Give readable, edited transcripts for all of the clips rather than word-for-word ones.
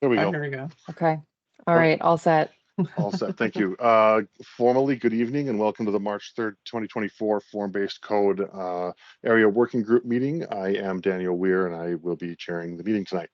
There we Oh, go. here we go. Okay. All Oh. right. All set. All set. Thank you. Formally, good evening and welcome to the March 3rd, 2024 Form-Based Code Area Working Group meeting. I am Daniel Weir and I will be chairing the meeting tonight.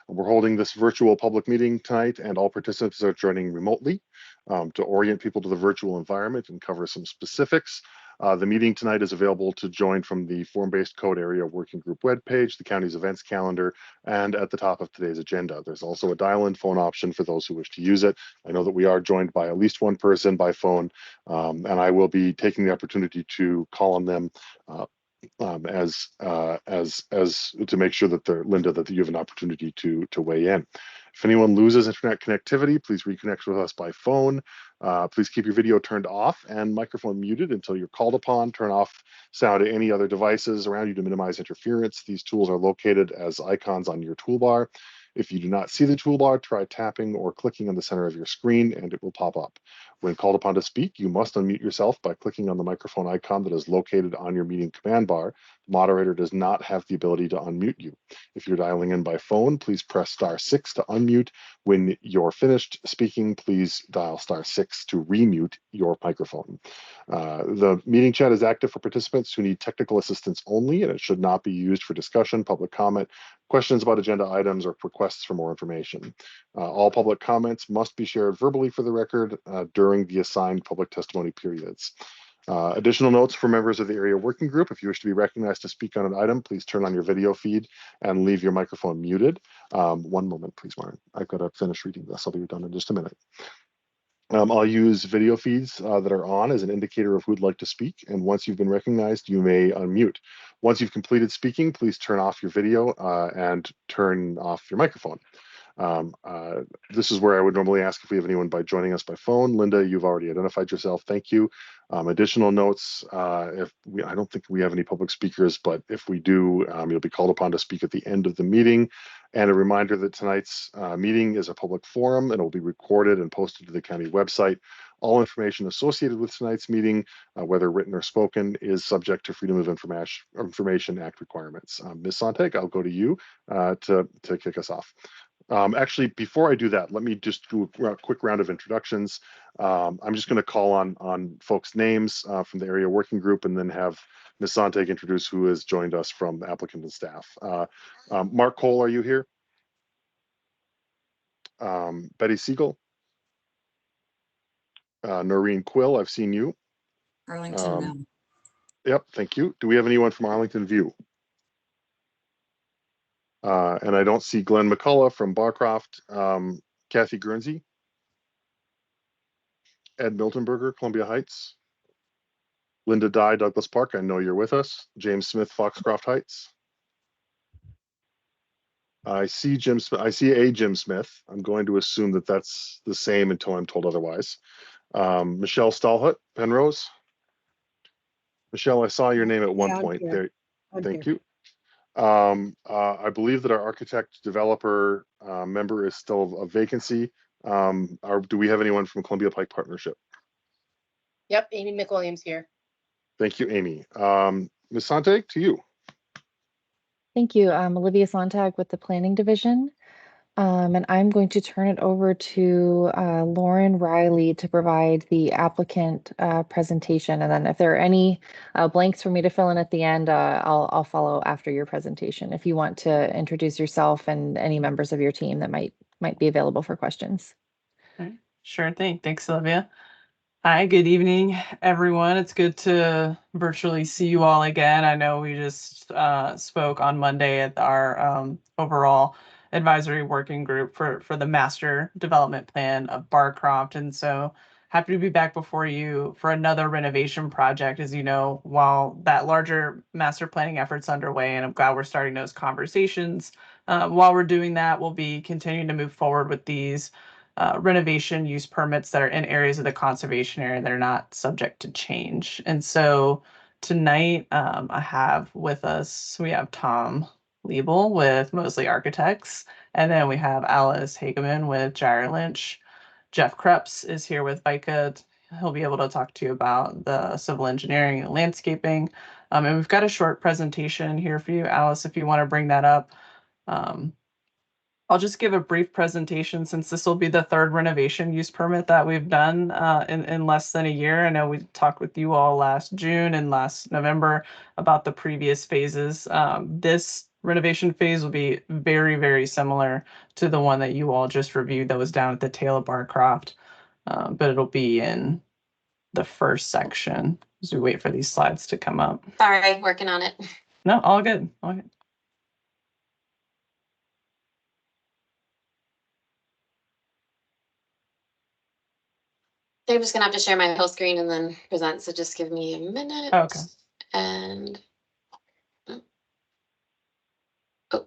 We're holding this virtual public meeting tonight and all participants are joining remotely to orient people to the virtual environment and cover some specifics. The meeting tonight is available to join from the Form-Based Code Area Working Group webpage, the county's events calendar, and at the top of today's agenda. There's also a dial-in phone option for those who wish to use it. I know that we are joined by at least one person by phone, and I will be taking the opportunity to call on them as to make sure that Linda, that you have an opportunity to weigh in. If anyone loses internet connectivity, please reconnect with us by phone. Please keep your video turned off and microphone muted until you're called upon. Turn off sound to any other devices around you to minimize interference. These tools are located as icons on your toolbar. If you do not see the toolbar, try tapping or clicking on the center of your screen and it will pop up. When called upon to speak, you must unmute yourself by clicking on the microphone icon that is located on your meeting command bar. The moderator does not have the ability to unmute you. If you're dialing in by phone, please press *6 to unmute. When you're finished speaking, please dial *6 to remute your microphone. The meeting chat is active for participants who need technical assistance only, and it should not be used for discussion, public comment, questions about agenda items, or requests for more information. All public comments must be shared verbally for the record during the assigned public testimony periods. Additional notes for members of the area working group: if you wish to be recognized to speak on an item, please turn on your video feed and leave your microphone muted. One moment, please, Warren. I've got to finish reading this. I'll be done in just a minute. I'll use video feeds that are on as an indicator of who'd like to speak, and once you've been recognized, you may unmute. Once you've completed speaking, please turn off your video and turn off your microphone. This is where I would normally ask if we have anyone by joining us by phone. Linda, you've already identified yourself. Thank you. Additional notes, I don't think we have any public speakers, but if we do, you'll be called upon to speak at the end of the meeting. And a reminder that tonight's meeting is a public forum and it will be recorded and posted to the county website. All information associated with tonight's meeting, whether written or spoken, is subject to Freedom of Information Act requirements. Ms. Sontag, I'll go to you to kick us off. Actually, before I do that, let me just do a quick round of introductions. I'm just going to call on folks' names from the area working group and then have Ms. Sontag introduce who has joined us from the applicant and staff. Mark Cole, are you here? Betty Siegel? Noreen Quill, I've seen you. Arlington, no. Yep, thank you. Do we have anyone from Arlington View? And I don't see Glenn McCullough from Barcroft. Kathy Guernsey? Ed Miltenberger, Columbia Heights? Linda Dye, Douglas Park, I know you're with us. James Smith, Foxcroft Heights? I see Jim Smith. I see a Jim Smith. I'm going to assume that that's the same until I'm told otherwise. Michelle Stallhut, Penrose? Michelle, I saw your name at one point there. Thank you. I believe that our architect developer member is still a vacancy. Do we have anyone from Columbia Pike Partnership? Yep, Amy McWilliams here. Thank you, Amy. Ms. Sontag, to you. Thank you. I'm Olivia Sontag with the Planning Division. And I'm going to turn it over to Lauren Riley to provide the applicant presentation. And then if there are any blanks for me to fill in at the end, I'll follow after your presentation if you want to introduce yourself and any members of your team that might be available for questions. Sure thing. Thanks, Olivia. Hi, good evening, everyone. It's good to virtually see you all again. I know we just spoke on Monday at our overall advisory working group for the master development plan of Barcroft. And so happy to be back before you for another renovation project. As you know, while that larger master planning effort's underway, and I'm glad we're starting those conversations. While we're doing that, we'll be continuing to move forward with these renovation use permits that are in areas of the conservation area that are not subject to change. And so tonight I have with us, we have Tom Liebel with Mosley Architects, and then we have Alice Hageman with Gyre Lynch. Jeff Krebs is here with VICA. He'll be able to talk to you about the civil engineering and landscaping. And we've got a short presentation here for you, Alice, if you want to bring that up. I'll just give a brief presentation since this will be the third renovation use permit that we've done in less than a year. I know we talked with you all last June and last November about the previous phases. This renovation phase will be very, very similar to the one that you all just reviewed that was down at the tail of Barcroft, but it'll be in the first section as we wait for these slides to come up. Sorry, working on it. No, all good. All good. I'm just gonna have to share my whole screen and then present, so just give me a minute. Okay. And oh.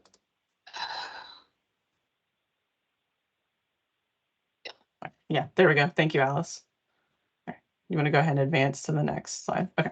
Yeah, there we go. Thank you, Alice. Okay. You want to go ahead and advance to the next slide? Okay.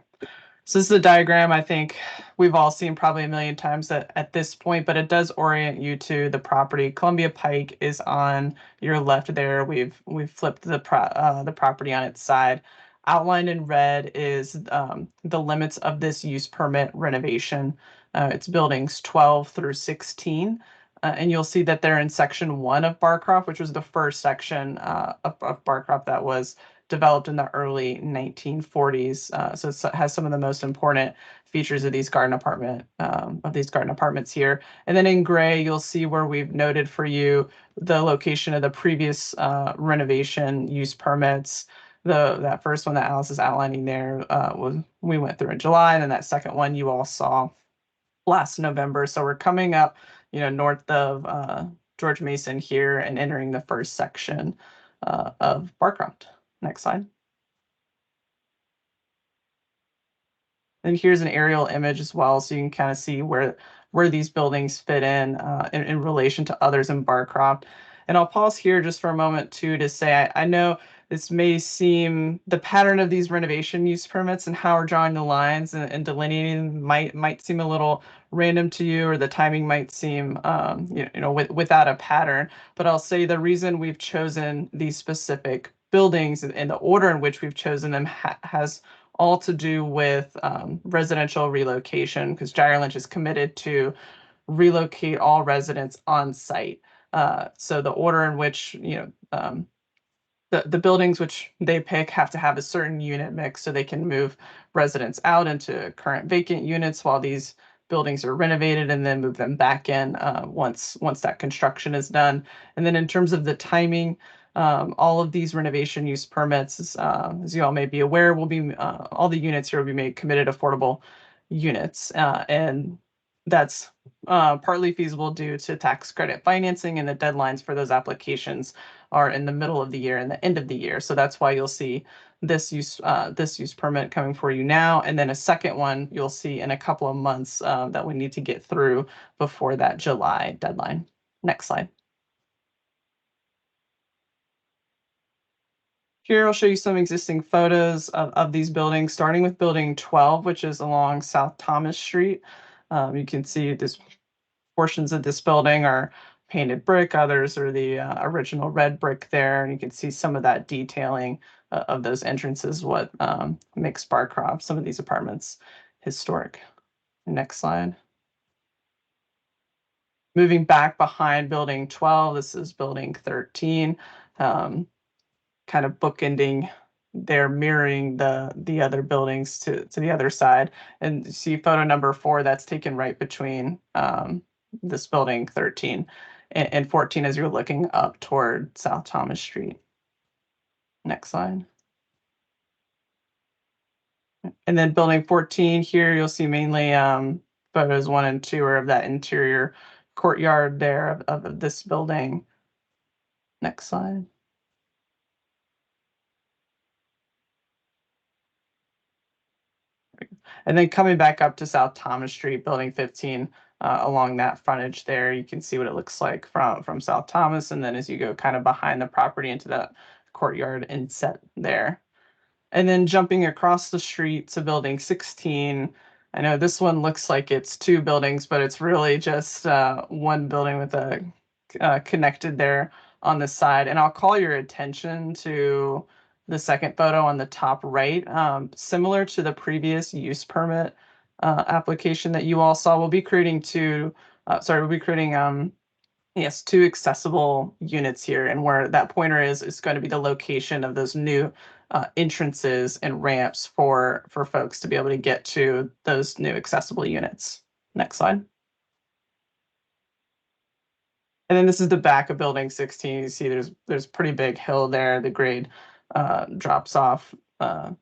So this is a diagram I think we've all seen probably a million times at this point, but it does orient you to the property. Columbia Pike is on your left there. We've flipped the property on its side. Outlined in red is the limits of this use permit renovation. It's buildings 12 through 16. And you'll see that they're in section 1 of Barcroft, which was the first section of Barcroft that was developed in the early 1940s. So it has some of the most important features of these garden apartments here. And then in gray, you'll see where we've noted for you the location of the previous renovation use permits. That first one that Alice is outlining there we went through in July, and then that second one you all saw last November. So we're coming up, north of George Mason here and entering the first section of Barcroft. Next slide. And here's an aerial image as well, so you can kind of see where these buildings fit in relation to others in Barcroft. And I'll pause here just for a moment too to say I know this may seem the pattern of these renovation use permits and how we're drawing the lines and delineating might seem a little random to you, or the timing might seem without a pattern. But I'll say the reason we've chosen these specific buildings and the order in which we've chosen them has all to do with residential relocation, because Gyre Lynch is committed to relocate all residents on site. So the order in which the buildings which they pick have to have a certain unit mix so they can move residents out into current vacant units while these buildings are renovated, and then move them back in once that construction is done. And then in terms of the timing, all of these renovation use permits, as you all may be aware, will be all the units here will be made committed affordable units, and that's partly feasible due to tax credit financing, and the deadlines for those applications are in the middle of the year and the end of the year. So that's why you'll see this use permit coming for you now, and then a second one you'll see in a couple of months that we need to get through before that July deadline. Next slide. Here I'll show you some existing photos of these buildings, starting with building 12, which is along South Thomas Street. You can see this portions of this building are painted brick, others are the original red brick there, and you can see some of that detailing of those entrances, what makes Barcroft, some of these apartments, historic. Next slide. Moving back behind building 12, this is building 13. Kind of bookending there, mirroring the other buildings to the other side. And you see photo number 4, that's taken right between this building 13 and 14 as you're looking up toward South Thomas Street. Next slide. And then building 14 here, you'll see mainly photos 1 and 2 are of that interior courtyard there of this building. Next slide. And then coming back up to South Thomas Street, building 15, along that frontage there, you can see what it looks like from South Thomas. And then as you go kind of behind the property into that courtyard inset there. And then jumping across the street to building 16, I know this one looks like it's 2 buildings, but it's really just one building with a connected there on the side. And I'll call your attention to the second photo on the top right. Similar to the previous use permit application that you all saw, we'll be creating Yes, 2 accessible units here, and where that pointer is going to be the location of those new entrances and ramps for folks to be able to get to those new accessible units. Next slide. And then this is the back of building 16. You see there's pretty big hill there. The grade drops off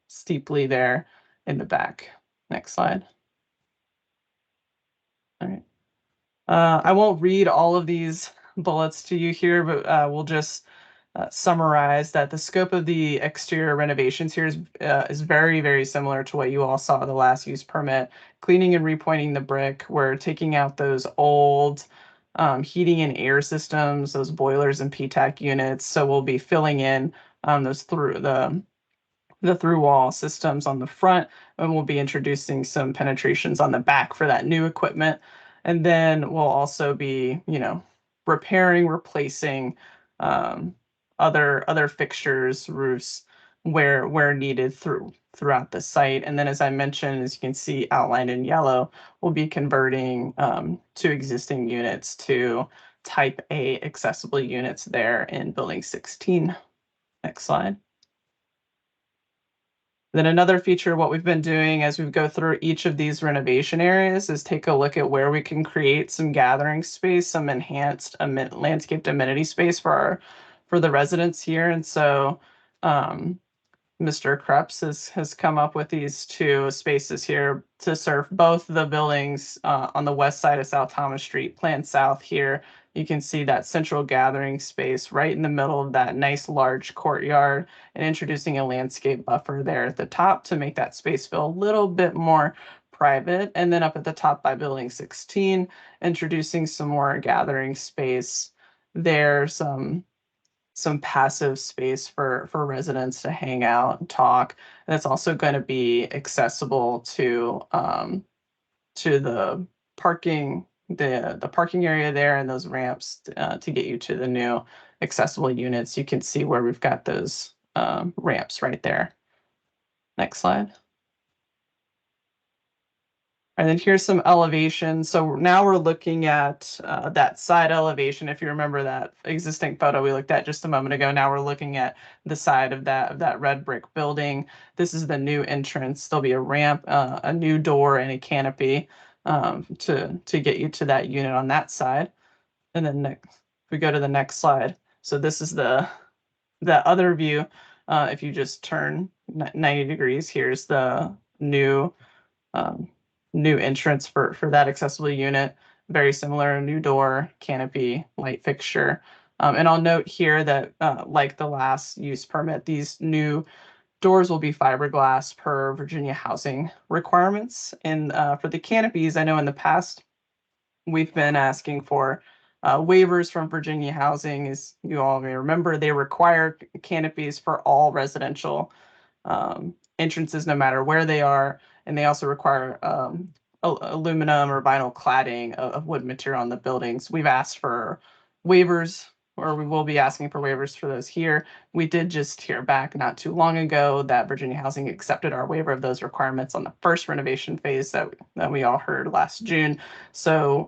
steeply there in the back. Next slide. All right. I won't read all of these bullets to you here, but we'll just summarize that the scope of the exterior renovations here is very, very similar to what you all saw the last use permit. Cleaning and repointing the brick. We're taking out those old heating and air systems, those boilers and PTAC units. So we'll be filling in those through the through wall systems on the front, and we'll be introducing some penetrations on the back for that new equipment. And then we'll also be, repairing, replacing other fixtures, roofs where needed throughout the site. And then, as I mentioned, as you can see outlined in yellow, we'll be converting 2 existing units to type A accessible units there in building 16. Next slide. Then another feature of what we've been doing as we go through each of these renovation areas is take a look at where we can create some gathering space, some enhanced landscaped amenity space for the residents here. And so Mr. Krebs has come up with these 2 spaces here to serve both the buildings on the west side of South Thomas Street, Plan South here. You can see that central gathering space right in the middle of that nice large courtyard, and introducing a landscape buffer there at the top to make that space feel a little bit more private. And then up at the top by building 16, introducing some more gathering space there, some passive space for residents to hang out and talk. And it's also going to be accessible to the parking the parking area there and those ramps to get you to the new accessible units. You can see where we've got those ramps right there. Next slide. And then here's some elevations. So now we're looking at that side elevation. If you remember that existing photo we looked at just a moment ago, now we're looking at the side of that red brick building. This is the new entrance. There'll be a ramp, a new door, and a canopy to get you to that unit on that side. And then next, we go to the next slide. So this is the other view. If you just turn 90 degrees, here's the new entrance for that accessible unit. Very similar, new door, canopy, light fixture. And I'll note here that like the last use permit, these new doors will be fiberglass per Virginia housing requirements. And for the canopies, I know in the past we've been asking for waivers from Virginia Housing. As you all may remember, they require canopies for all residential entrances, no matter where they are. And they also require aluminum or vinyl cladding of wood material on the buildings. We've asked for waivers, or we will be asking for waivers for those here. We did just hear back not too long ago that Virginia Housing accepted our waiver of those requirements on the first renovation phase that we all heard last June. So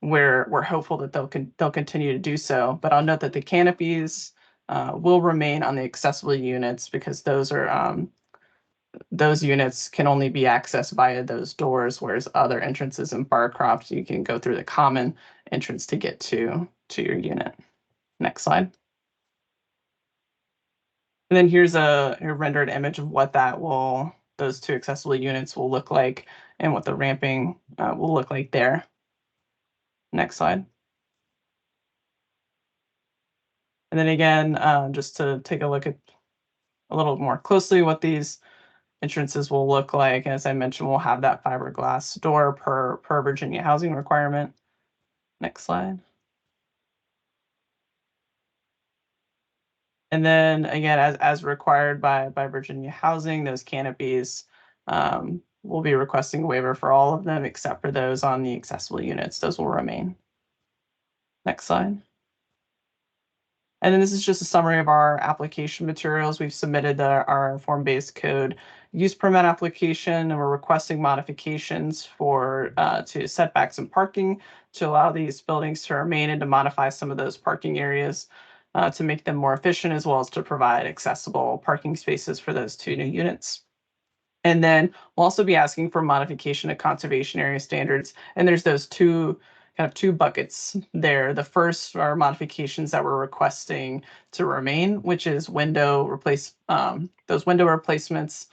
we're hopeful that they'll continue to do so. But I'll note that the canopies will remain on the accessible units, because those units can only be accessed via those doors, whereas other entrances in Barcroft, you can go through the common entrance to get to your unit. Next slide. And then here's a rendered image of what those 2 accessible units will look like, and what the ramping will look like there. Next slide. And then again, just to take a look at a little more closely what these entrances will look like. As I mentioned, we'll have that fiberglass door per Virginia housing requirement. Next slide. And then again, as required by Virginia Housing, those canopies we'll be requesting a waiver for all of them except for those on the accessible units. Those will remain. Next slide. And then this is just a summary of our application materials. We've submitted our form-based code use permit application, and we're requesting modifications for to setbacks and parking to allow these buildings to remain and to modify some of those parking areas to make them more efficient, as well as to provide accessible parking spaces for those 2 new units. And then we'll also be asking for modification of conservation area standards. And there's those two buckets there. The first are modifications that we're requesting to remain, which is those window replacements.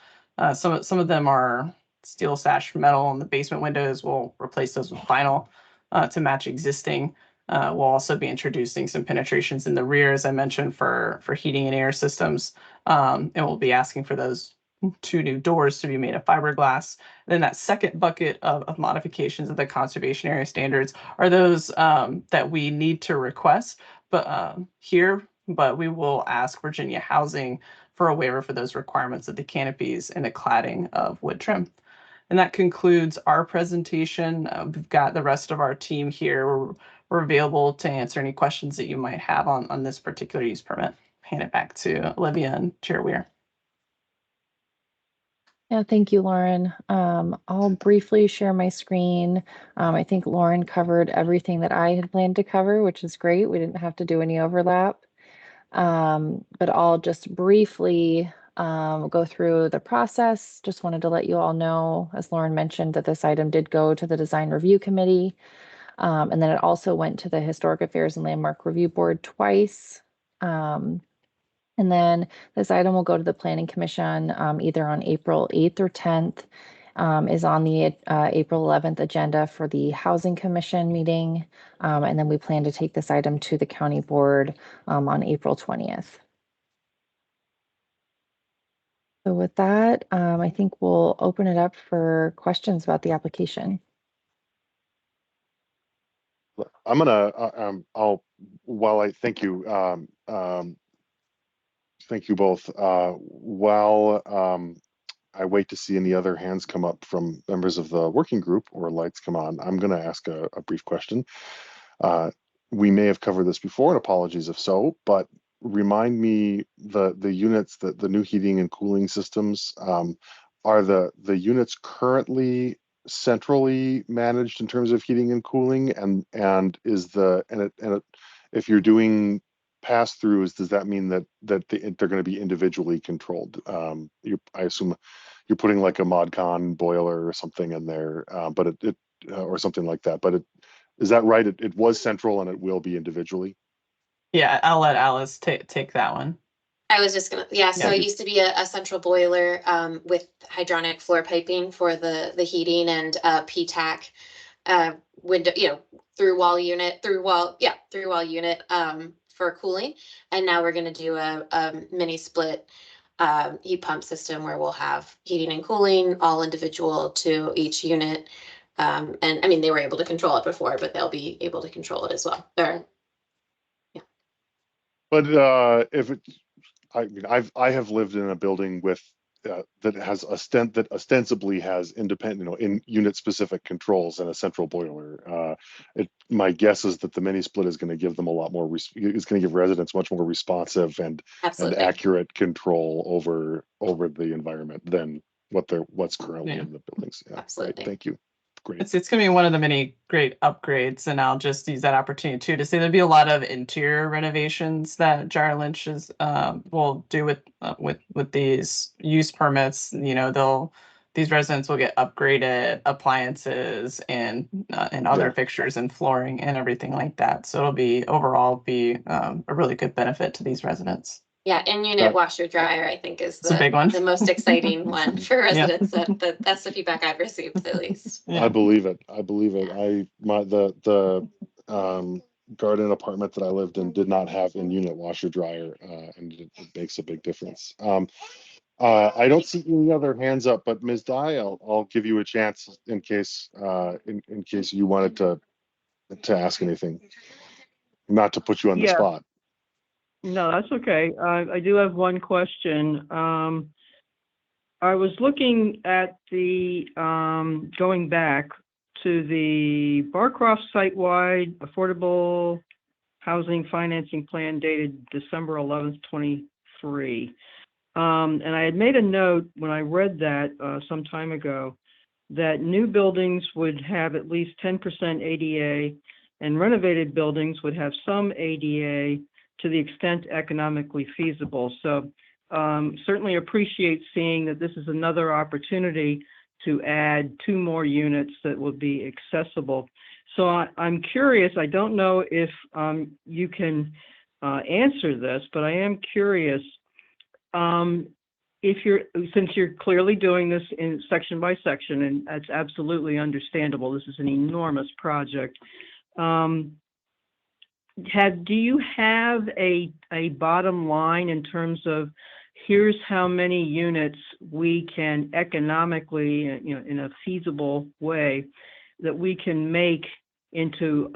Some of them are steel sash metal, and the basement windows will replace those with vinyl to match existing. We'll also be introducing some penetrations in the rear, as I mentioned, for heating and air systems. And we'll be asking for those 2 new doors to be made of fiberglass. Then that second bucket of modifications of the conservation area standards are those that we need to request, but we will ask Virginia Housing for a waiver for those requirements of the canopies and the cladding of wood trim. And that concludes our presentation. We've got the rest of our team here. We're available to answer any questions that you might have on this particular use permit. Hand it back to Olivia and Chair Weir. Yeah, thank you, Lauren. I'll briefly share my screen. I think Lauren covered everything that I had planned to cover, which is great. We didn't have to do any overlap. But I'll just briefly go through the process. Just wanted to let you all know, as Lauren mentioned, that this item did go to the Design Review Committee. And then it also went to the Historic Affairs and Landmark Review Board twice. And then this item will go to the Planning Commission either on April 8th or 10th, is on the April 11th agenda for the Housing Commission meeting. And then we plan to take this item to the County Board on April 20th. So with that, I think we'll open it up for questions about the application. I'm gonna, while I thank you, thank you both. While I wait to see any other hands come up from members of the working group or lights come on, I'm going to ask a brief question. We may have covered this before, and apologies if so, but remind me the units, the new heating and cooling systems, are the units currently centrally managed in terms of heating and cooling, and if you're doing pass-throughs, does that mean that they're going to be individually controlled? I assume you're putting like a ModCon boiler or something in there, but or something like that. But is that right? It was central and it will be individually. Yeah, I'll let Alice take that one. I was just gonna, so it used to be a central boiler with hydronic floor piping for the heating and PTAC window, through wall unit for cooling. And now we're going to do a mini split heat pump system where we'll have heating and cooling all individual to each unit. And I mean, they were able to control it before, but they'll be able to control it as well. But I have lived in a building with that has ostensibly has independent, in unit specific controls and a central boiler. My guess is that the mini split is going to give them a lot more. Is going to give residents much more responsive and accurate control over the environment than what's currently in the buildings. Yeah, absolutely. Right. Thank you. Great. It's going to be one of the many great upgrades, and I'll just use that opportunity too to say there'll be a lot of interior renovations that Jar Lynch will do with these use permits. These residents will get upgraded appliances and other fixtures and flooring and everything like that. So it'll be overall a really good benefit to these residents. Yeah, in-unit washer dryer, I think, is the big one. The most exciting one for residents. That's the feedback I've received, at least. Yeah. I believe it. The garden apartment that I lived in did not have in-unit washer dryer, and it makes a big difference. I don't see any other hands up, but Ms. Dye, I'll give you a chance in case you wanted to ask anything. Not to put you on the spot. No, that's okay. I do have one question. I was looking at the going back to the Barcroft site-wide affordable housing financing plan dated December 11th, 23. And I had made a note when I read that some time ago that new buildings would have at least 10% ADA and renovated buildings would have some ADA to the extent economically feasible. So certainly appreciate seeing that this is another opportunity to add 2 more units that will be accessible. So I'm curious, I don't know if you can answer this, but I am curious, since you're clearly doing this in section by section, and that's absolutely understandable, this is an enormous project. Do you have a bottom line in terms of here's how many units we can economically, in a feasible way, that we can make into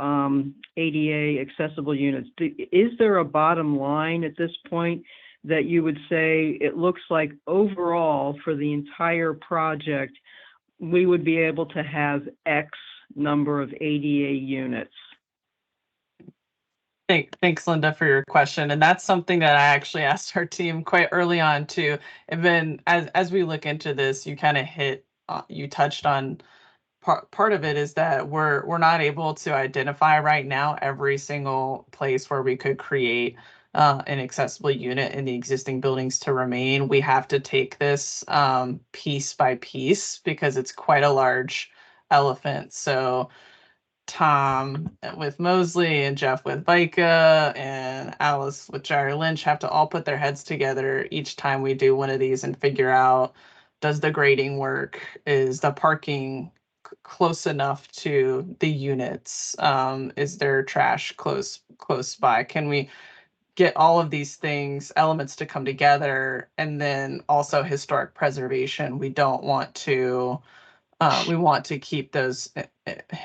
ADA accessible units? Is there a bottom line at this point that you would say it looks like overall for the entire project, we would be able to have X number of ADA units? Thanks, Linda, for your question. And that's something that I actually asked our team quite early on too. And then as we look into this, you kind of you touched on part of it is that we're not able to identify right now every single place where we could create an accessible unit in the existing buildings to remain. We have to take this piece by piece because it's quite a large elephant. So Tom with Mosley and Jeff with VICA and Alice with Jerry Lynch have to all put their heads together each time we do one of these and figure out, does the grading work? Is the parking close enough to the units? Is there trash close by? Can we get all of these elements to come together? And then also historic preservation. We don't want to we want to keep those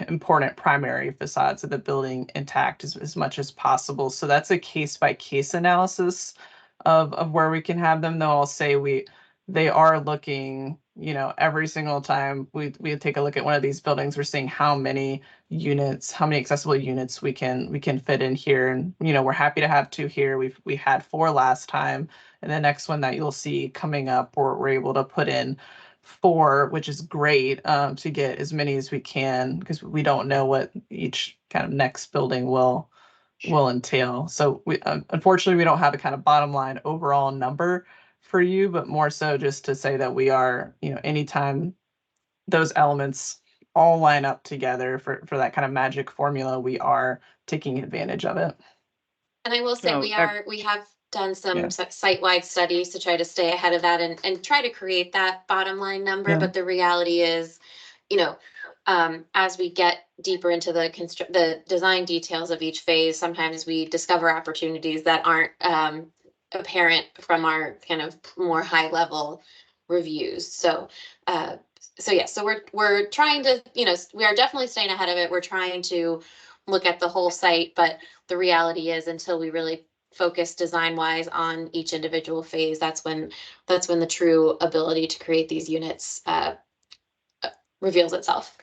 important primary facades of the building intact as much as possible. So that's a case by case analysis of where we can have them. Though I'll say they are looking, every single time we take a look at one of these buildings, we're seeing how many accessible units we can fit in here. And we're happy to have 2 here. We had 4 last time, and the next one that you'll see coming up, we're able to put in 4, which is great, to get as many as we can, because we don't know what each kind of next building will entail. So we unfortunately we don't have a kind of bottom line overall number for you, but more so just to say that we are, anytime those elements all line up together for that kind of magic formula, we are taking advantage of it. And I will say Oh, we have done some site-wide studies to try to stay ahead of that and try to create that bottom line number. Yeah. But the reality is, as we get deeper into the design details of each phase, sometimes we discover opportunities that aren't apparent from our kind of more high level reviews. So we're trying to, we are definitely staying ahead of it. We're trying to look at the whole site, but the reality is until we really focus design wise on each individual phase, that's when the true ability to create these units reveals itself.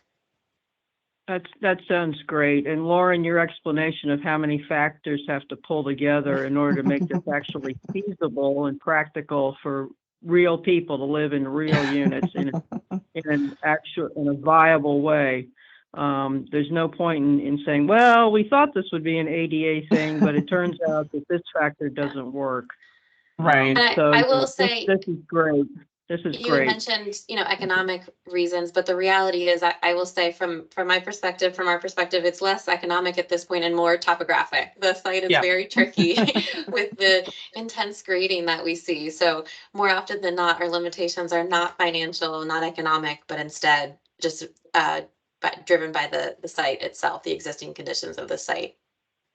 That sounds great. And Lauren, your explanation of how many factors have to pull together in order to make this actually feasible and practical for real people to live in real units in a viable way. There's no point in saying, well, we thought this would be an ADA thing, but it turns out that this factor doesn't work. Right. So I will say this is great. This is you great. mentioned, economic reasons, but the reality is I will say from our perspective, it's less economic at this point and more topographic. The site is very tricky with the intense grading that we see. So more often than not, our limitations are not financial, not economic, but instead just driven by the site itself, the existing conditions of the site.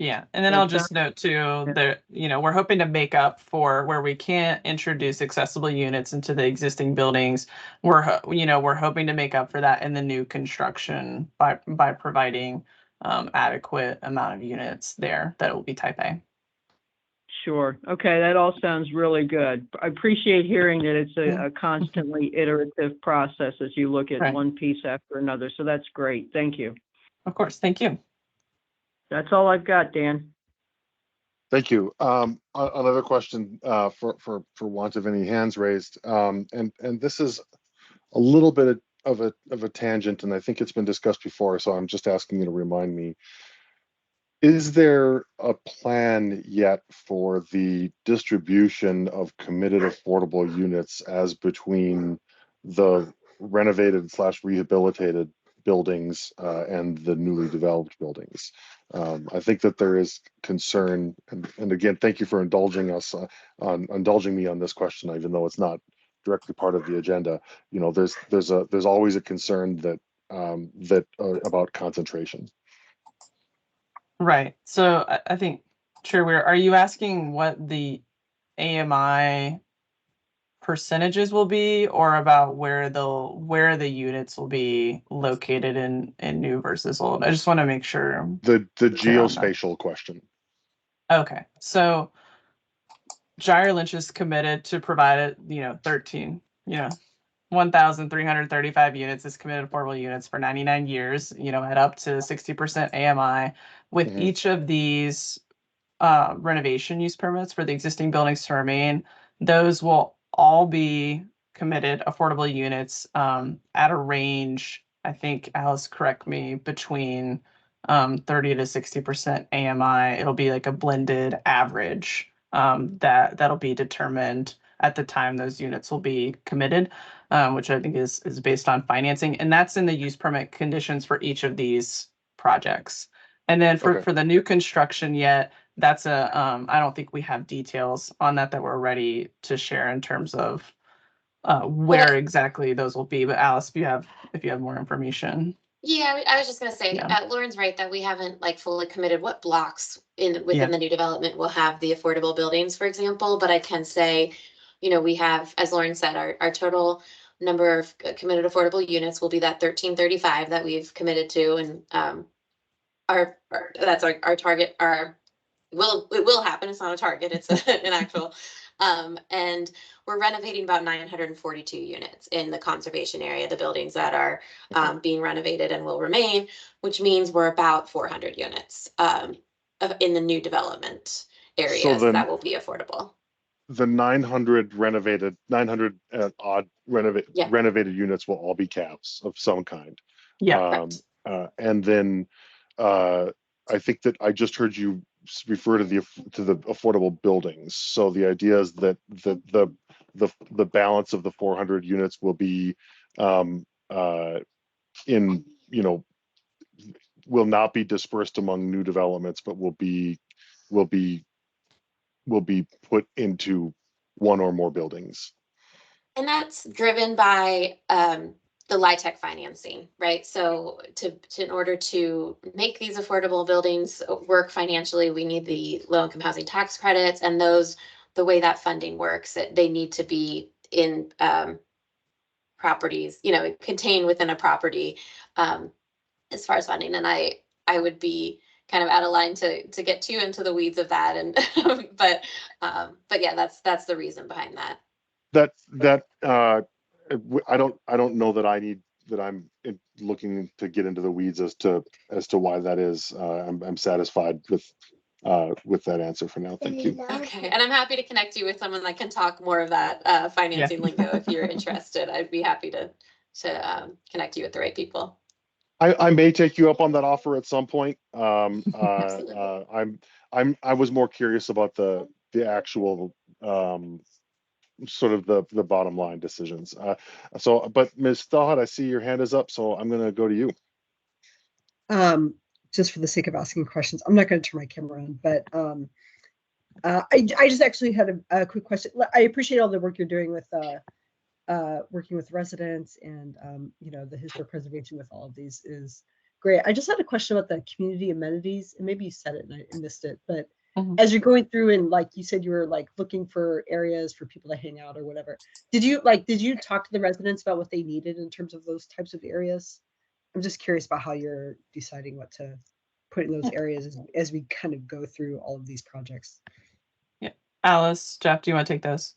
Yeah, and then I'll just note too that, we're hoping to make up for where we can't introduce accessible units into the existing buildings. We're hoping to make up for that in the new construction by providing adequate amount of units there that will be type A. Sure. Okay, that all sounds really good. I appreciate hearing that it's a constantly iterative process as you look at one piece after another. So that's great. Thank you. Of course. Thank you. That's all I've got, Dan. Thank you. Another question for want of any hands raised, and this is a little bit of a tangent, and I think it's been discussed before, so I'm just asking you to remind me. Is there a plan yet for the distribution of committed affordable units as between the renovated / rehabilitated buildings and the newly developed buildings? I think that there is concern, and again, thank you for indulging us on indulging me on this question, even though it's not directly part of the agenda. You know, there's always a concern that about concentration. Right. So I think, Chair Weir, are you asking what the AMI percentages will be, or about where the units will be located in new versus old? I just want to make sure. The clear on that. geospatial question. Okay, so Gyre Lynch is committed to provide it, 13, 1,335 units is committed affordable units for 99 years, at up to 60% AMI. With Mhm. each of these renovation use permits for the existing buildings to remain, those will all be committed affordable units at a range, I think, Alice, correct me, between 30 to 60% AMI. It'll be like a blended average that'll be determined at the time those units will be committed, which I think is based on financing. And that's in the use permit conditions for each of these projects. And then Okay. for the new construction yet, that's I don't think we have details on that we're ready to share in terms of where exactly those will be. But Alice, if you have more information. Yeah, I was just gonna say, Yeah. Lauren's right that we haven't like fully committed what blocks within Yeah. the new development will have the affordable buildings, for example. But I can say, we have, as Lauren said, our total number of committed affordable units will be that 1335 that we've committed to, and that's our target. It will happen. It's not a target. It's an actual. And we're renovating about 942 units in the conservation area, the buildings that are being renovated and will remain, which means we're about 400 units in the new development areas that will be affordable. The 900 odd Yeah. renovated units will all be cabs of some kind. Yeah. And then I think that I just heard you refer to the affordable buildings. So the idea is that the balance of the 400 units will be will not be dispersed among new developments, but will be put into one or more buildings. And that's driven by the LIHTC financing, right? So in order to make these affordable buildings work financially, we need the low-income housing tax credits, and the way that funding works, they need to be in properties, contained within a property as far as funding. And I would be kind of out of line to get too into the weeds of that, and but yeah, that's the reason behind that. I don't know that I'm looking to get into the weeds as to why that is. I'm satisfied with that answer for now. Thank you. Okay, and I'm happy to connect you with someone that can talk more of that financing lingo if you're interested. I'd be happy to connect you with the right people. I may take you up on that offer at some point. I was more curious about the actual sort of the bottom line decisions. But Ms. Thought, I see your hand is up, so I'm going to go to you. Just for the sake of asking questions, I'm not going to turn my camera on, but I just actually had a quick question. I appreciate all the work you're doing with working with residents and the historic preservation with all of these is great. I just had a question about the community amenities, and maybe you said it and I missed it, but as you're going through and like you said, you were like looking for areas for people to hang out or whatever. Did you talk to the residents about what they needed in terms of those types of areas? I'm just curious about how you're deciding what to put in those areas as we kind of go through all of these projects. Yeah. Alice, Jeff, do you want to take those?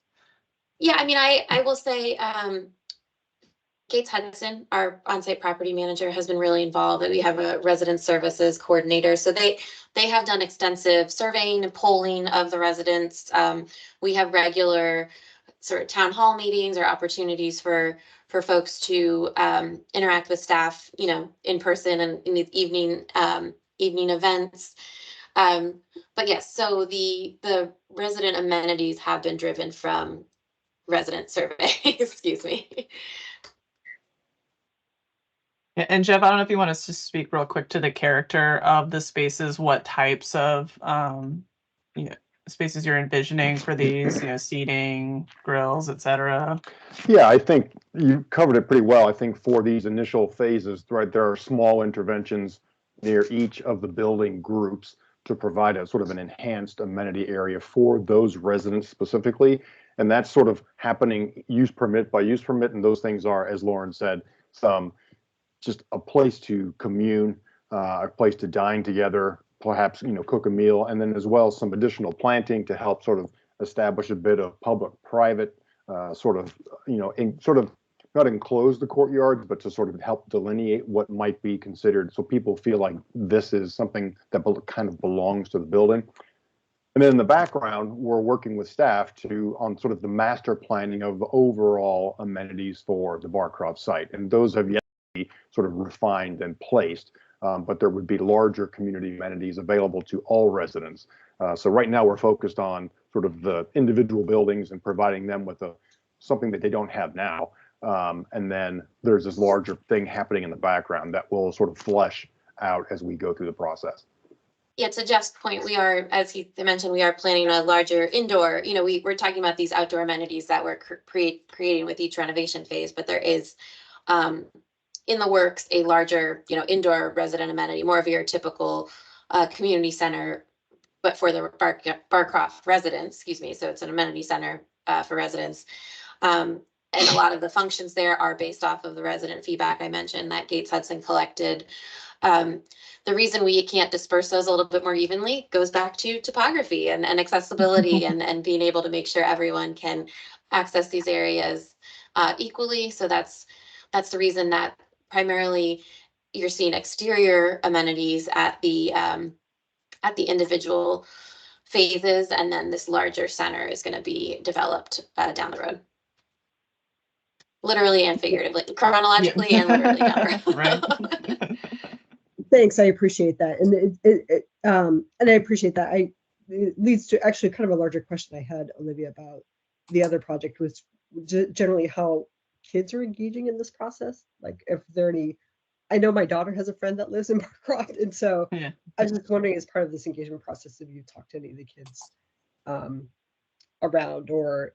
Yeah, I mean, I will say Gates Hudson, our on-site property manager, has been really involved. We have a resident services coordinator, so they have done extensive surveying and polling of the residents. We have regular sort of town hall meetings or opportunities for folks to interact with staff, you know, in person and in the evening events. But yes, so the resident amenities have been driven from resident survey. Excuse me. And Jeff, I don't know if you want us to speak real quick to the character of the spaces, what types of you know, spaces you're envisioning for these, you know, seating, grills, etc. Yeah, I think you covered it pretty well. I think for these initial phases, right, there are small interventions near each of the building groups to provide a sort of an enhanced amenity area for those residents specifically. And that's sort of happening use permit by use permit. And those things are, as Lauren said, some just a place to commune, a place to dine together, perhaps, you know, cook a meal, and then as well some additional planting to help sort of establish a bit of public-private sort of, you know, sort of not enclose the courtyards, but to sort of help delineate what might be considered, so people feel like this is something that kind of belongs to the building. And then in the background, we're working with staff on sort of the master planning of overall amenities for the Barcroft site, and those have yet to be sort of refined and placed. But there would be larger community amenities available to all residents. So right now we're focused on sort of the individual buildings and providing them with something that they don't have now. And then there's this larger thing happening in the background that will sort of flesh out as we go through the process. Yeah, to Jeff's point, we are, as he mentioned, we are planning a larger indoor, you know, we're talking about these outdoor amenities that we're creating with each renovation phase, but there is in the works a larger, you know, indoor resident amenity, more of your typical community center, but for the Barcroft residents, excuse me. So it's an amenity center for residents. And a lot of the functions there are based off of the resident feedback I mentioned that Gates Hudson collected. The reason we can't disperse those a little bit more evenly goes back to topography and accessibility and being able to make sure everyone can access these areas equally. So that's the reason that primarily you're seeing exterior amenities at the individual phases, and then this larger center is going to be developed down the road. Literally and figuratively, chronologically and literally down the road. Right. Thanks, I appreciate that, and I appreciate that. It leads to actually kind of a larger question I had, Olivia, about the other project, was generally how kids are engaging in this process. Like, if there are any, I know my daughter has a friend that lives in Barcroft, and so Yeah. I was just wondering, as part of this engagement process, if you talked to any of the kids around, or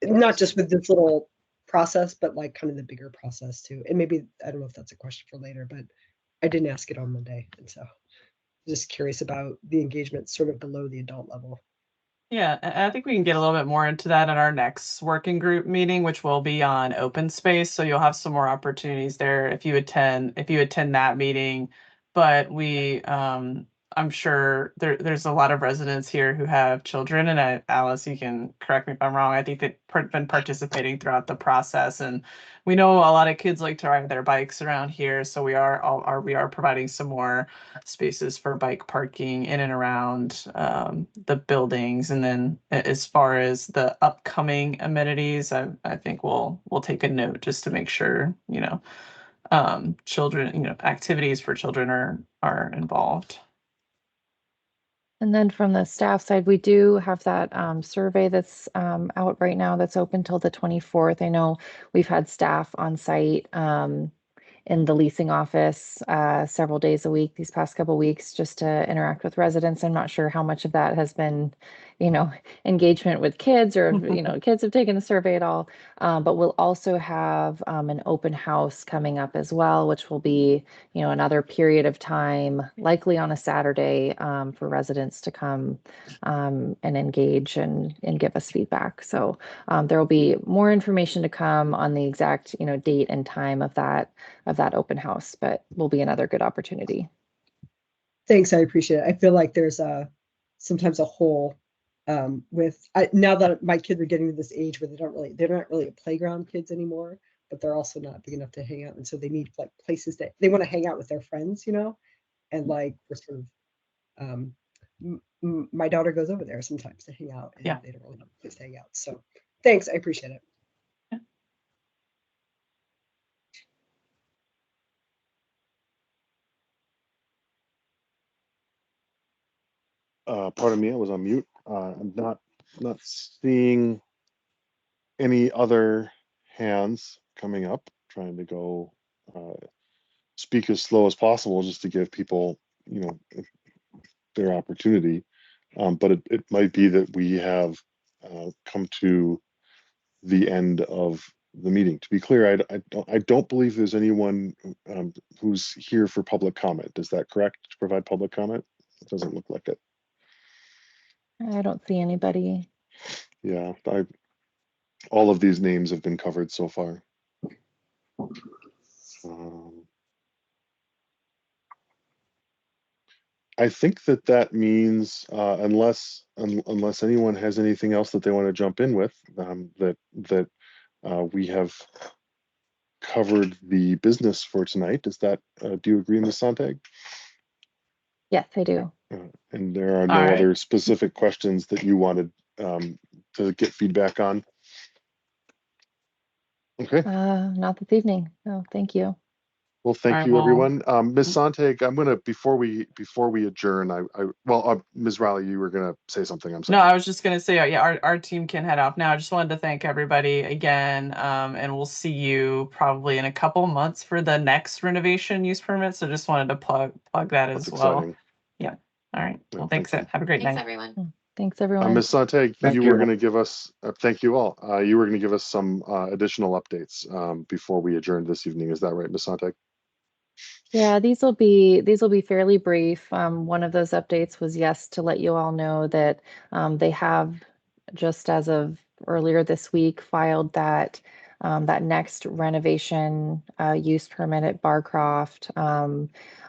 not just with this little process, but like kind of the bigger process too. And maybe, I don't know if that's a question for later, but I didn't ask it on Monday, and so just curious about the engagement sort of below the adult level. Yeah, I think we can get a little bit more into that in our next working group meeting, which will be on open space. So you'll have some more opportunities there if you attend that meeting. But I'm sure there's a lot of residents here who have children, and Alice, you can correct me if I'm wrong. I think they've been participating throughout the process, and we know a lot of kids like to ride their bikes around here. So we are providing some more spaces for bike parking in and around the buildings. And then as far as the upcoming amenities, I think we'll take a note just to make sure, you know, children, you know, activities for children are involved. And then from the staff side, we do have that survey that's out right now that's open till the 24th. I know we've had staff on site in the leasing office several days a week these past couple weeks, just to interact with residents. I'm not sure how much of that has been, you know, engagement with kids, or you know, kids have taken the survey at all. But we'll also have an open house coming up as well, which will be, you know, another period of time, likely on a Saturday, for residents to come and engage and give us feedback. So there will be more information to come on the exact, you know, date and time of that open house, but will be another good opportunity. Thanks, I appreciate it. I feel like there's sometimes a hole now that my kids are getting to this age where they're not really playground kids anymore. but they're also not big enough to hang out. And so they need like places that they want to hang out with their friends, you know, and like we're sort of, my daughter goes over there sometimes to hang out, and Yeah. they don't really have a place to hang out. So thanks, I appreciate it. Pardon me, I was on mute. I'm not seeing any other hands coming up. Trying to go speak as slow as possible just to give people, you know, their opportunity. But it might be that we have come to the end of the meeting. To be clear, I don't believe there's anyone who's here for public comment. Is that correct? To provide public comment? It doesn't look like it. I don't see anybody. Yeah, all of these names have been covered so far. I think that means unless anyone has anything else that they want to jump in with, that we have covered the business for tonight. Is that do you agree, Ms. Sontag? Yes, I do. And there are no All right. other specific questions that you wanted to get feedback on? Okay. Not this evening. No, thank you. Well, thank right, you, well- everyone. Ms. Sontag, I'm gonna before we adjourn, Ms. Riley, you were gonna say something. I'm No, sorry. I was just gonna say, yeah, our team can head off now. I just wanted to thank everybody again, and we'll see you probably in a couple months for the next renovation use permit. So just wanted to plug that That's as well. exciting. Yeah. All right. Yeah, Well, thanks. thank you. Have a great Thanks, night. everyone. Thanks, everyone. Ms. Sontag, Thank you were you. going to give us, thank you all. You were going to give us some additional updates before we adjourn this evening. Is that right, Ms. Sontag? Yeah, these will be fairly brief. One of those updates was, yes, to let you all know that they have, just as of earlier this week, filed that that next renovation use permit at Barcroft.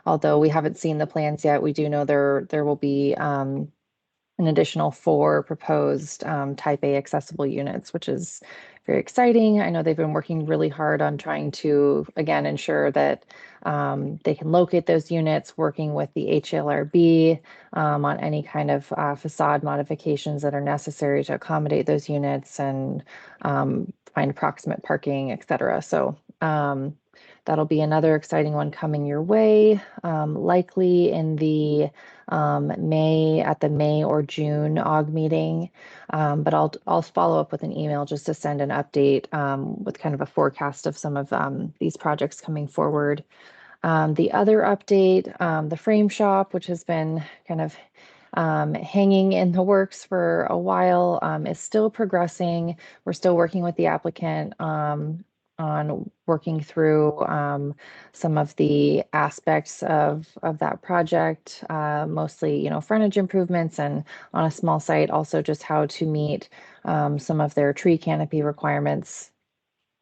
Although we haven't seen the plans yet, we do know there will be an additional 4 proposed type A accessible units, which is very exciting. I know they've been working really hard on trying to, again, ensure that they can locate those units, working with the HLRB on any kind of facade modifications that are necessary to accommodate those units and find approximate parking, et cetera. So that'll be another exciting one coming your way, likely in the May or June AWG meeting. But I'll follow up with an email just to send an update with kind of a forecast of some of these projects coming forward. The other update, the frame shop, which has been kind of hanging in the works for a while, is still progressing. We're still working with the applicant on working through some of the aspects of that project, mostly, you know, frontage improvements, and on a small site, also just how to meet some of their tree canopy requirements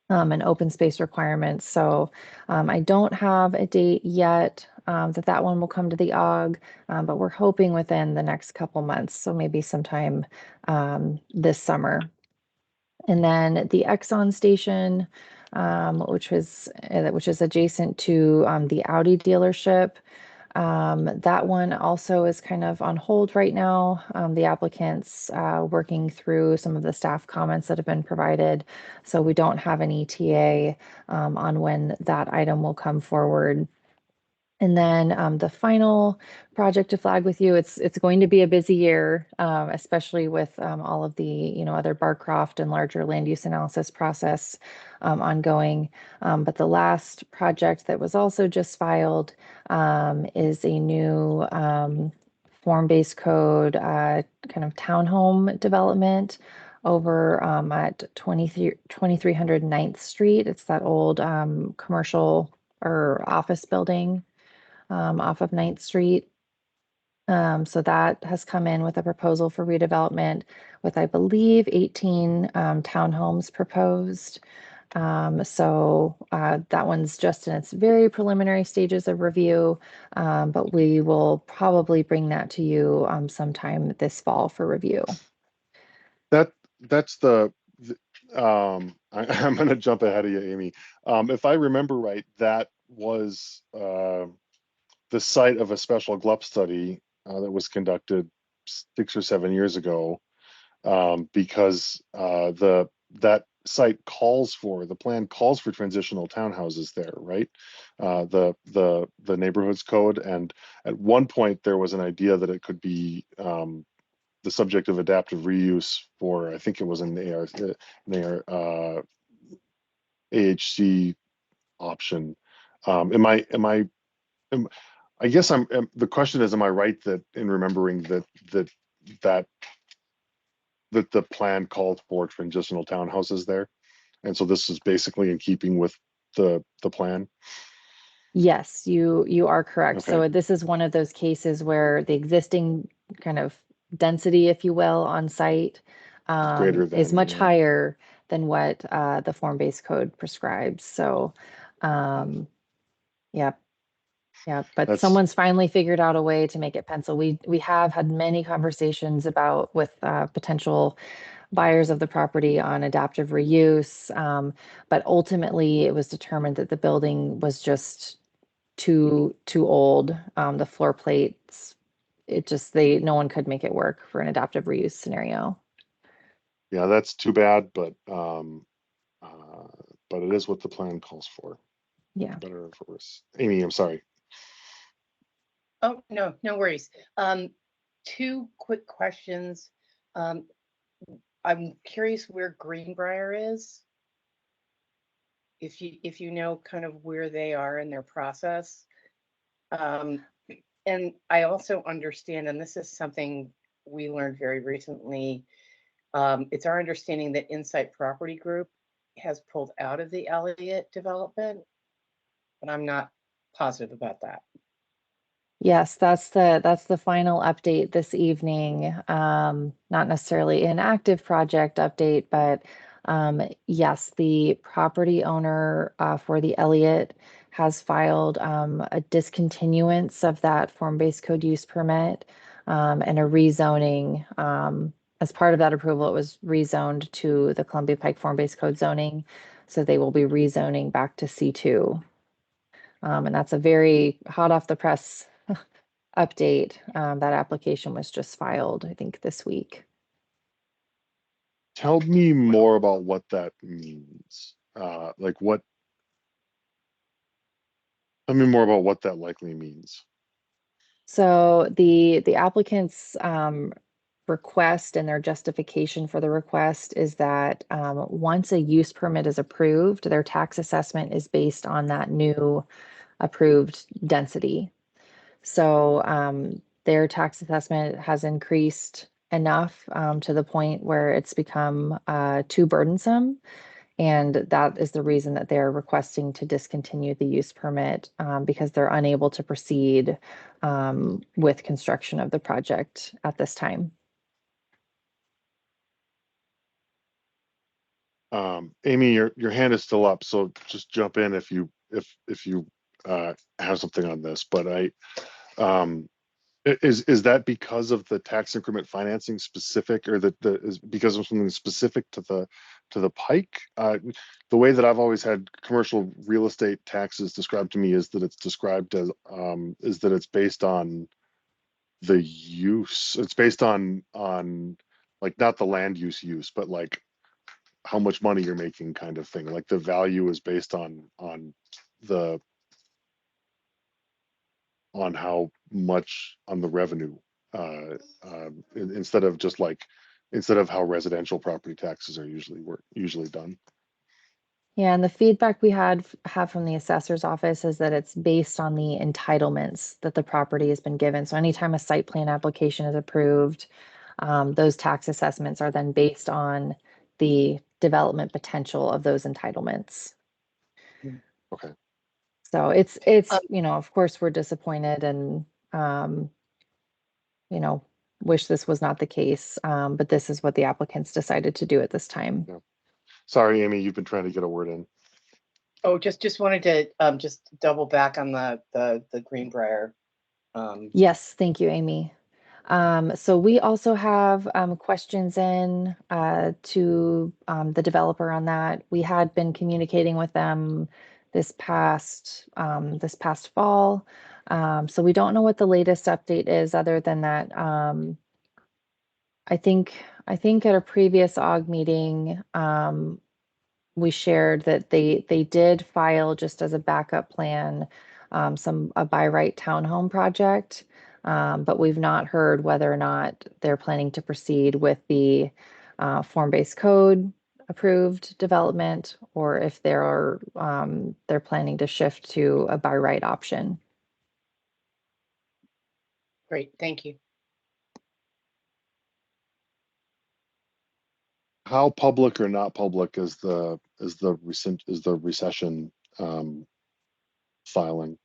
and open space requirements. So I don't have a date yet that one will come to the AWG, but we're hoping within the next couple months. So maybe sometime this summer. And then the Exxon station, which is adjacent to the Audi dealership. That one also is kind of on hold right now. The applicant's working through some of the staff comments that have been provided. So we don't have an ETA on when that item will come forward. And then the final project to flag with you, it's going to be a busy year, especially with all of the, you know, other Barcroft and larger land use analysis process ongoing. But the last project that was also just filed is a new form-based code kind of townhome development over at 2300 9th Street. It's that old commercial or office building off of 9th Street. So that has come in with a proposal for redevelopment with, I believe, 18 townhomes proposed. So that one's just in its very preliminary stages of review, but we will probably bring that to you sometime this fall for review. That's the I'm going to jump ahead of you, Amy. If I remember right, that was the site of a special GLUP study that was conducted 6 or 7 years ago, because that site the plan calls for transitional townhouses there, right? The neighborhoods code, and at one point there was an idea that it could be the subject of adaptive reuse for, I think it was an AHC option. I guess the question is, am I right that in remembering that the plan called for transitional townhouses there? And so this is basically in keeping with the plan? Yes, you are correct. Okay. So this is one of those cases where the existing kind of density, if you will, on site Greater is than, much yeah. higher than what the form-based code prescribes. So, yeah, but That's someone's finally figured out a way to make it pencil. We have had many conversations with potential buyers of the property on adaptive reuse, but ultimately it was determined that the building was just too old. The floor plates, no one could make it work for an adaptive reuse scenario. yeah, that's too bad, but it is what the plan calls for. Yeah. Better or for worse. Amy, I'm sorry. Oh, no, no worries. Two quick questions. I'm curious where Greenbrier is. If you know kind of where they are in their process. And I also understand, and this is something we learned very recently, it's our understanding that Insight Property Group has pulled out of the Elliott development, but I'm not positive about that. Yes, that's the final update this evening. Not necessarily an active project update, but yes, the property owner for the Elliott has filed a discontinuance of that form-based code use permit and a rezoning. As part of that approval, it was rezoned to the Columbia Pike form-based code zoning, so they will be rezoning back to C2. And that's a very hot off the press update. That application was just filed, I think, this week. Tell me more about what that means. Tell me more about what that likely means. So the applicant's request and their justification for the request is that once a use permit is approved, their tax assessment is based on that new approved density. So their tax assessment has increased enough to the point where it's become too burdensome. And that is the reason that they're requesting to discontinue the use permit because they're unable to proceed with construction of the project at this time. Amy, your hand is still up, so just jump in if you have something on this. But is that because of the tax increment financing specific, or is because of something specific to the Pike? The way that I've always had commercial real estate taxes described to me is that it's described as is that it's based on the use. It's based on like not the land use, but like how much money you're making, kind of thing. Like the value is based on the on how much on the revenue, instead of how residential property taxes are usually done. Yeah, and the feedback we have from the assessor's office is that it's based on the entitlements that the property has been given. So anytime a site plan application is approved, those tax assessments are then based on the development potential of those entitlements. Okay. So it's of course we're disappointed and wish this was not the case, but this is what the applicants decided to do at this time. Yeah. Sorry, Amy, you've been trying to get a word in. Oh, just wanted to just double back on the Greenbrier. Yes, thank you, Amy. So we also have questions in to the developer on that. We had been communicating with them this past fall. So we don't know what the latest update is other than that. I think at a previous AWG meeting, we shared that they did file, just as a backup plan, a by right townhome project. But we've not heard whether or not they're planning to proceed with the form-based code approved development, or if they're planning to shift to a by right option. Great, thank you. How public or not public is the recession filing?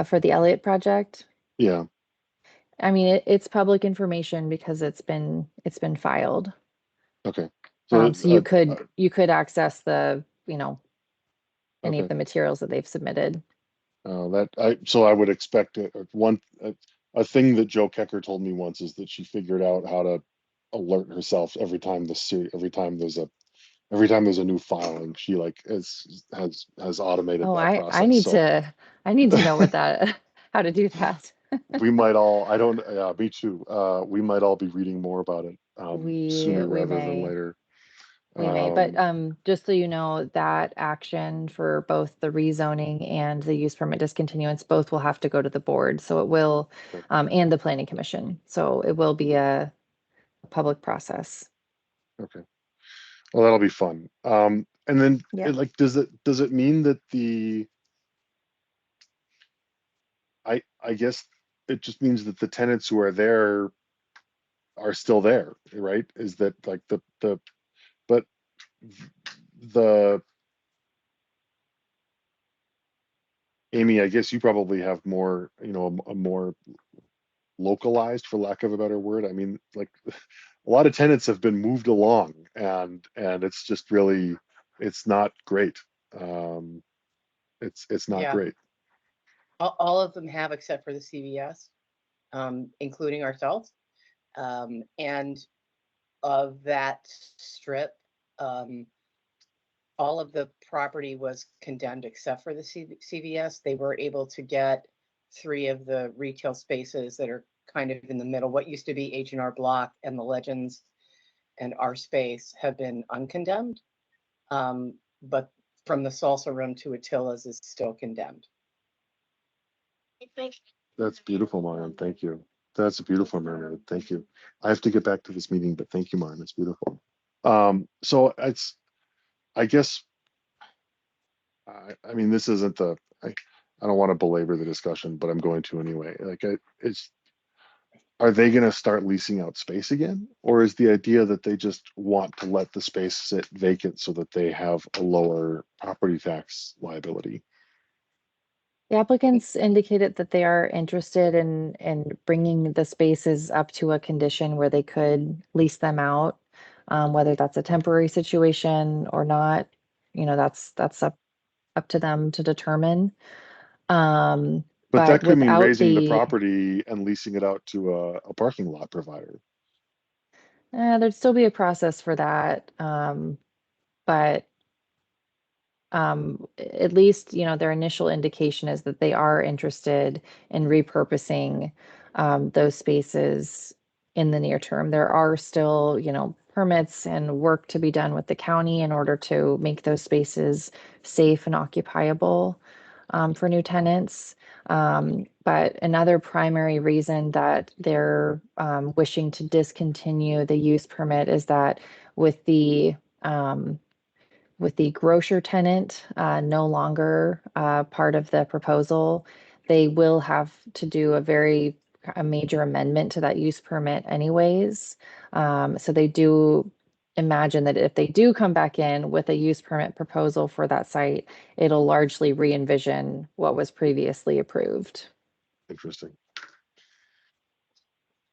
For the Elliott project, Yeah. I mean, it's public information because it's been filed. Okay. So you could access the, any of okay. the materials that they've submitted. So I would expect a thing that Joe Kecker told me once is that she figured out how to alert herself every time there's a new filing. She has automated Oh, that process. I need to know what that how to do that. We might all, I don't, yeah, me too. We might all be reading more about it sooner We rather than may. later. We may, but just so you know, that action for both the rezoning and the use permit discontinuance, both will have to go to the board. So it will, Okay. and the planning commission. So it will be a public process. Okay. Well, that'll be fun. And then Yeah. does it mean that I guess it just means that the tenants who are there are still there, right? Is that like but the Amy, I guess you probably have more, a more localized, for lack of a better word. I mean, like a lot of tenants have been moved along, and it's just really, it's not great. It's not Yeah. great. All of them have, except for the CVS, including ourselves. And of that strip, all of the property was condemned except for the CVS. They were able to get 3 of the retail spaces that are kind of in the middle. What used to be H&R Block and the Legends and our space have been uncondemned. But from the salsa room to Attila's is still condemned. That's beautiful, Mariam. Thank you. That's beautiful, Mariam. Thank you. I have to get back to this meeting, but thank you, Mariam. It's beautiful. So I guess, I mean, this isn't I don't want to belabor the discussion, but I'm going to anyway. Are they going to start leasing out space again? Or is the idea that they just want to let the space sit vacant so that they have a lower property tax liability? The applicants indicated that they are interested in bringing the spaces up to a condition where they could lease them out, whether that's a temporary situation or not. That's up to them to determine. But that could mean without raising the property and leasing it out to a parking lot provider. there'd still be a process for that. But at least, their initial indication is that they are interested in repurposing those spaces in the near term. There are still, permits and work to be done with the county in order to make those spaces safe and occupiable for new tenants. But another primary reason that they're wishing to discontinue the use permit is that with the grocer tenant no longer part of the proposal, they will have to do a major amendment to that use permit anyways. So they do imagine that if they do come back in with a use permit proposal for that site, it'll largely re-envision what was previously approved. Interesting.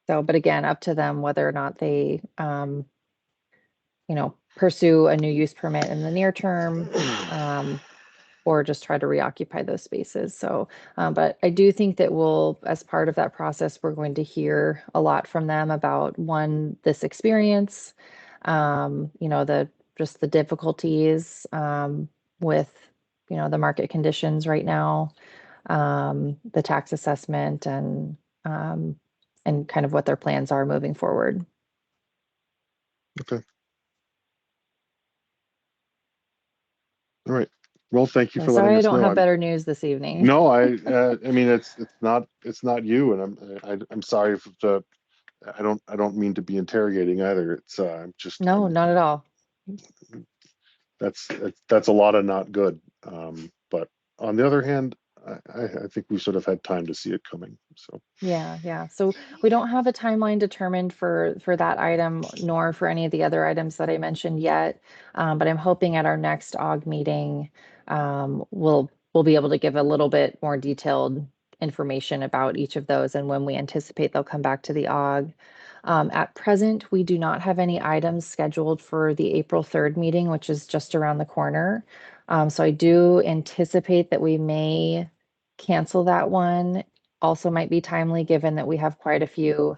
So, but again, up to them whether or not they pursue a new use permit in the near term, or just try to reoccupy those spaces. So, but I do think that we'll, as part of that process, we're going to hear a lot from them about this experience, just the difficulties with, the market conditions right now, the tax assessment, and kind of what their plans are moving forward. Okay. All right. Well, thank you for letting Sorry, I us don't know. have better news this evening. No, I mean, it's not you, and I'm sorry if I don't mean to be interrogating either. It's I'm just No, not at all. that's a lot of not good. But on the other hand, I think we sort of had time to see it coming. So Yeah. So we don't have a timeline determined for that item, nor for any of the other items that I mentioned yet. But I'm hoping at our next AWG meeting, we'll be able to give a little bit more detailed information about each of those and when we anticipate they'll come back to the AWG. At present, we do not have any items scheduled for the April 3rd meeting, which is just around the corner. So I do anticipate that we may cancel that one. Also might be timely given that we have quite a few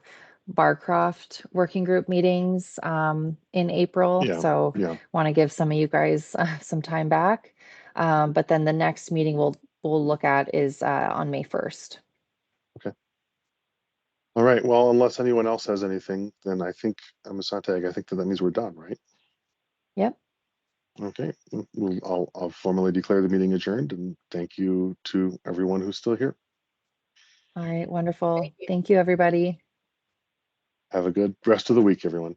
Barcroft working group meetings in April. yeah, So yeah. want to give some of you guys some time back. But then the next meeting we'll look at is on May 1st. All right. Well, unless anyone else has anything, then I think Sontag, I think that means we're done, right? Yep. Okay. I'll formally declare the meeting adjourned, and thank you to everyone who's still here. All right. Wonderful. Thank you, everybody. Have a good rest of the week, everyone.